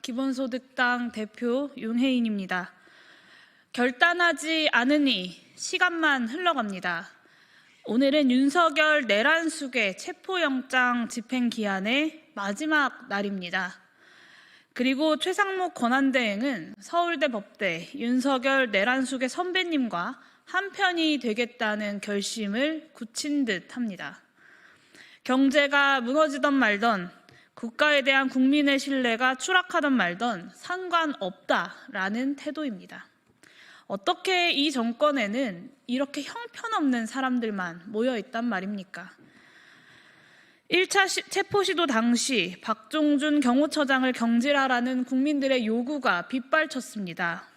기본소득당 대표 윤혜인입니다. 결단하지 않으니 시간만 흘러갑니다. 오늘은 윤석열 내란숙의 체포영장 집행기한의 마지막 날입니다. 그리고 최상목 권한대행은 서울대 법대 윤석열 내란숙의 선배님과 한편이 되겠다는 결심을 굳힌 듯 합니다. 경제가 무너지던 말던, 국가에 대한 국민의 신뢰가 추락하던 말던 상관없다라는 태도입니다. 어떻게 이 정권에는 이렇게 형편없는 사람들만 모여있단 말입니까? 1차 체포시도 당시 박종준 경호처장을 경질하라는 국민들의 요구가 빗발쳤습니다.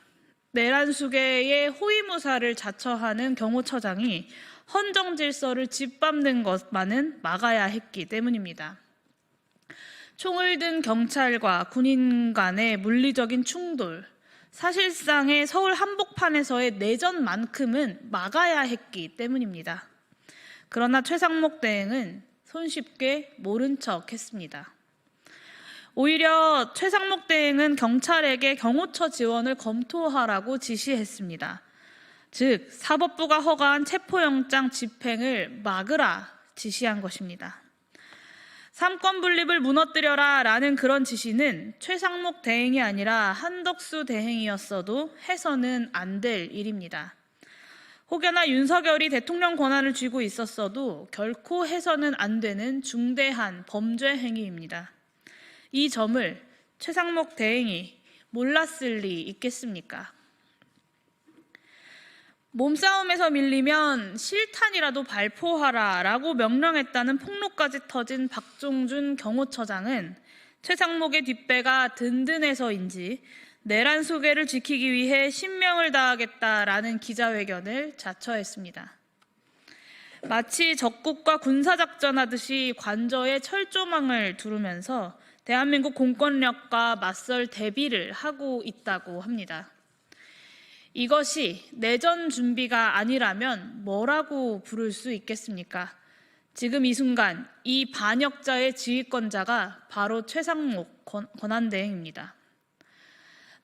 내란수계의 호위무사를 자처하는 경호처장이 헌정질서를 짓밟는 것만은 막아야 했기 때문입니다. 총을 든 경찰과 군인 간의 물리적인 충돌, 사실상의 서울 한복판에서의 내전만큼은 막아야 했기 때문입니다. 그러나 최상목 대행은 손쉽게 모른 척 했습니다. 오히려 최상목 대행은 경찰에게 경호처 지원을 검토하라고 지시했습니다. 즉, 사법부가 허가한 체포영장 집행을 막으라 지시한 것입니다. 삼권 분립을 무너뜨려라 라는 그런 지시는 최상목 대행이 아니라 한덕수 대행이었어도 해서는 안 될 일입니다. 혹여나 윤석열이 대통령 권한을 쥐고 있었어도 결코 해서는 안 되는 중대한 범죄 행위입니다. 이 점을 최상목 대행이 몰랐을 리 있겠습니까? 몸싸움에서 밀리면 실탄이라도 발포하라 라고 명령했다는 폭로까지 터진 박종준 경호처장은 최상목의 뒷배가 든든해서인지 내란 소개를 지키기 위해 신명을 다하겠다라는 기자회견을 자처했습니다. 마치 적국과 군사작전하듯이 관저에 철조망을 두르면서 대한민국 공권력과 맞설 대비를 하고 있다고 합니다. 이것이 내전 준비가 아니라면 뭐라고 부를 수 있겠습니까? 지금 이 순간 이 반역자의 지휘권자가 바로 최상목 권한대행입니다.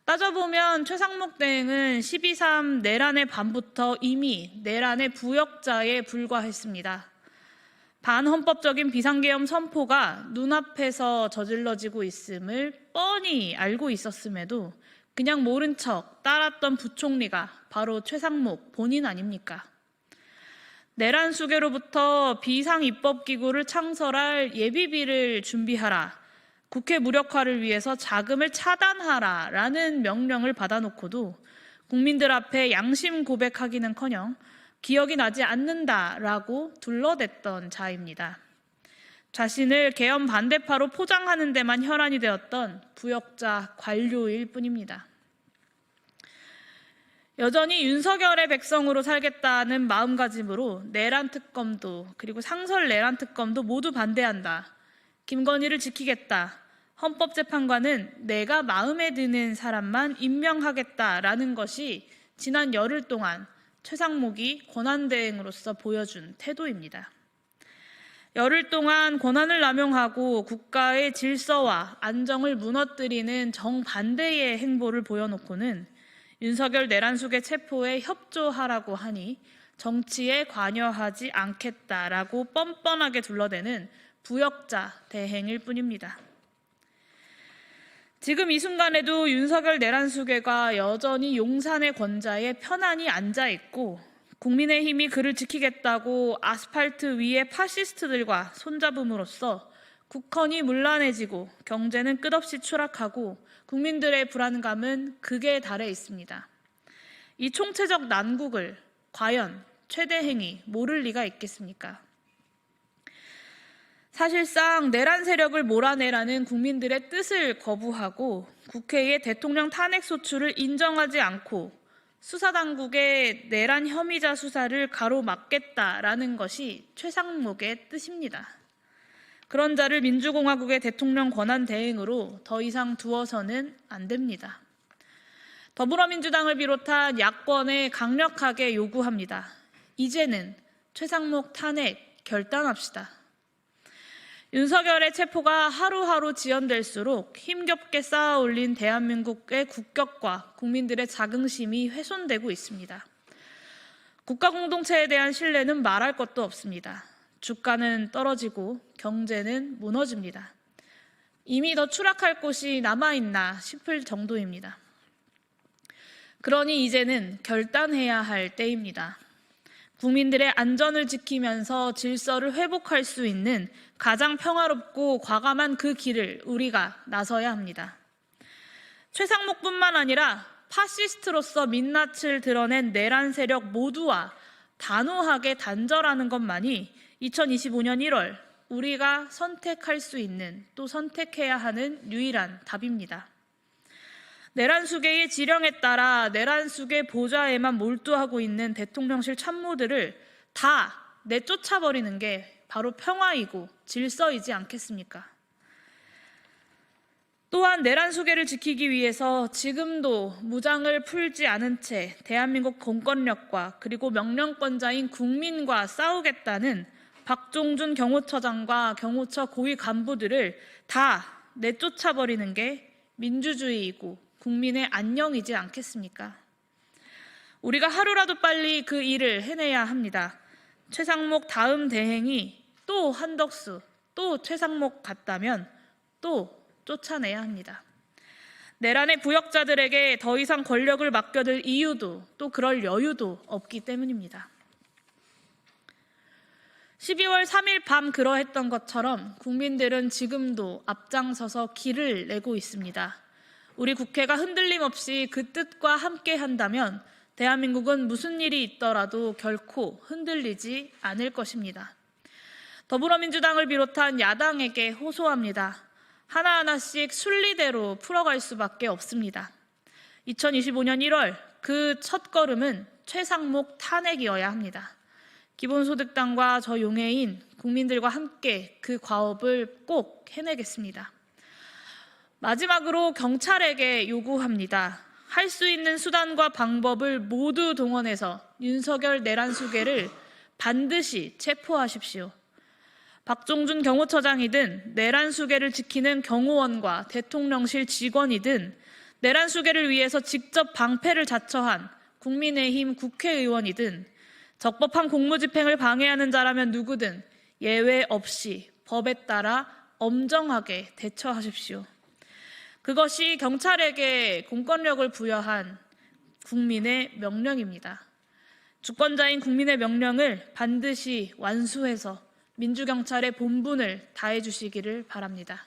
따져보면 최상목 대행은 12.3 내란의 밤부터 이미 내란의 부역자에 불과했습니다. 반헌법적인 비상계엄 선포가 눈앞에서 저질러지고 있음을 뻔히 알고 있었음에도 그냥 모른 척 따랐던 부총리가 바로 최상목 본인 아닙니까? 내란 수계로부터 비상입법기구를 창설할 예비비를 준비하라, 국회 무력화를 위해서 자금을 차단하라 라는 명령을 받아놓고도 국민들 앞에 양심 고백하기는커녕 기억이 나지 않는다라고 둘러댔던 자입니다. 자신을 계엄 반대파로 포장하는 데만 혈안이 되었던 부역자 관료일 뿐입니다. 여전히 윤석열의 백성으로 살겠다는 마음가짐으로 내란 특검도 그리고 상설 내란 특검도 모두 반대한다. 김건희를 지키겠다. 헌법재판관은 내가 마음에 드는 사람만 임명하겠다라는 것이 지난 열흘 동안 최상목이 권한대행으로서 보여준 태도입니다. 열흘 동안 권한을 남용하고 국가의 질서와 안정을 무너뜨리는 정반대의 행보를 보여놓고는 윤석열 내란숙의 체포에 협조하라고 하니 정치에 관여하지 않겠다라고 뻔뻔하게 둘러대는 부역자 대행일 뿐입니다. 지금 이 순간에도 윤석열 내란숙회가 여전히 용산의 권좌에 편안히 앉아있고 국민의힘이 그를 지키겠다고 아스팔트 위에 파시스트들과 손잡음으로써 국헌이 문란해지고 경제는 끝없이 추락하고 국민들의 불안감은 극에 달해 있습니다. 이 총체적 난국을 과연 최대행이 모를 리가 있겠습니까? 사실상 내란 세력을 몰아내라는 국민들의 뜻을 거부하고 국회의 대통령 탄핵 소추를 인정하지 않고 수사당국의 내란 혐의자 수사를 가로막겠다라는 것이 최상목의 뜻입니다. 그런 자를 민주공화국의 대통령 권한대행으로 더 이상 두어서는 안 됩니다. 더불어민주당을 비롯한 야권에 강력하게 요구합니다. 이제는 최상목 탄핵 결단합시다. 윤석열의 체포가 하루하루 지연될수록 힘겹게 쌓아 올린 대한민국의 국격과 국민들의 자긍심이 훼손되고 있습니다. 국가 공동체에 대한 신뢰는 말할 것도 없습니다. 주가는 떨어지고 경제는 무너집니다. 이미 더 추락할 곳이 남아있나 싶을 정도입니다. 그러니 이제는 결단해야 할 때입니다. 국민들의 안전을 지키면서 질서를 회복할 수 있는 가장 평화롭고 과감한 그 길을 우리가 나서야 합니다. 최상목뿐만 아니라 파시스트로서 민낯을 드러낸 내란 세력 모두와 단호하게 단절하는 것만이 2025년 1월 우리가 선택할 수 있는, 또 선택해야 하는 유일한 답입니다. 내란 수계의 지령에 따라 내란 수계 보좌에만 몰두하고 있는 대통령실 참모들을 다 내쫓아버리는 게 바로 평화이고 질서이지 않겠습니까? 또한 내란 수계를 지키기 위해서 지금도 무장을 풀지 않은 채 대한민국 공권력과 그리고 명령권자인 국민과 싸우겠다는 박종준 경호처장과 경호처 고위 간부들을 다 내쫓아버리는 게 민주주의이고 국민의 안녕이지 않겠습니까? 우리가 하루라도 빨리 그 일을 해내야 합니다. 최상목 다음 대행이 또 한덕수, 또 최상목 같다면 또 쫓아내야 합니다. 내란의 부역자들에게 더 이상 권력을 맡겨둘 이유도 또 그럴 여유도 없기 때문입니다. 12월 3일 밤 그러했던 것처럼 국민들은 지금도 앞장서서 길을 내고 있습니다. 우리 국회가 흔들림 없이 그 뜻과 함께 한다면 대한민국은 무슨 일이 있더라도 결코 흔들리지 않을 것입니다. 더불어민주당을 비롯한 야당에게 호소합니다. 하나하나씩 순리대로 풀어갈 수밖에 없습니다. 2025년 1월 그 첫걸음은 최상목 탄핵이어야 합니다. 기본소득당과 저 용해인 국민들과 함께 그 과업을 꼭 해내겠습니다. 마지막으로 경찰에게 요구합니다. 할 수 있는 수단과 방법을 모두 동원해서 윤석열 내란 수계를 반드시 체포하십시오. 박종준 경호처장이든 내란 수계를 지키는 경호원과 대통령실 직원이든 내란 수계를 위해서 직접 방패를 자처한 국민의힘 국회의원이든 적법한 공무집행을 방해하는 자라면 누구든 예외 없이 법에 따라 엄정하게 대처하십시오. 그것이 경찰에게 공권력을 부여한 국민의 명령입니다. 주권자인 국민의 명령을 반드시 완수해서 민주경찰의 본분을 다해 주시기를 바랍니다.